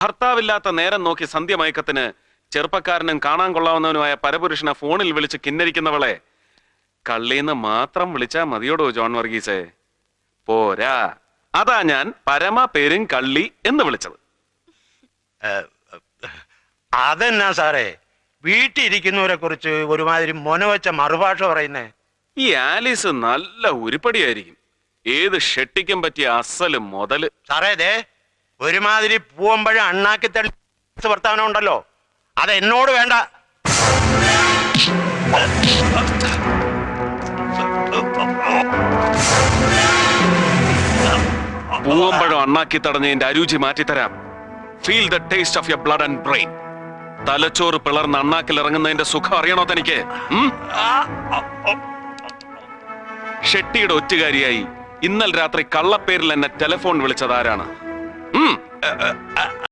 ഭർത്താവില്ലാത്ത നേരം നോക്കി സന്ധ്യമയക്കത്തിന് ചെറുപ്പക്കാരനും കാണാൻ കൊള്ളാവുന്നവനുമായ പരപുരുഷനെ ഫോണിൽ വിളിച്ച് കിന്നരിക്കുന്നവളെ കള്ളീന്ന് മാത്രം വിളിച്ചാ മതിയോടോ ജോൺ വർഗീസേ? പോരാ, അതാ ഞാൻ പരമ പേരും കള്ളി എന്ന് വിളിച്ചത്. അതെന്നാ സാറേ വീട്ടിലിരിക്കുന്നവരെ കുറിച്ച് ഒരുമാതിരി മൊനവെച്ച മറുഭാഷ പറയുന്നേ? ഈ ആലീസ് നല്ല ഉരുപ്പടിയായിരിക്കും. ഏത് ഷെട്ടിക്കും പറ്റിയ അസല് മുതല്. സാറേ ദേ ഒരുമാതിരി പൂവമ്പഴം അണ്ണാക്കി തള്ളി വർത്താനം ഉണ്ടല്ലോ, അത് എന്നോട് വേണ്ട. പൂവമ്പഴം അണ്ണാക്കി തടഞ്ഞതിന്റെ അരുചി മാറ്റിത്തരാം. Feel the taste of your blood and brain. തലച്ചോറ് പിളർന്ന് അണ്ണാക്കിൽ ഇറങ്ങുന്നതിന്റെ സുഖം അറിയണോ തനിക്ക്? ഷെട്ടിയുടെ ഒറ്റുകാരിയായി ഇന്നലെ രാത്രി കള്ളപ്പേരിൽ എന്നെ ടെലിഫോൺ വിളിച്ചതാരാണ്?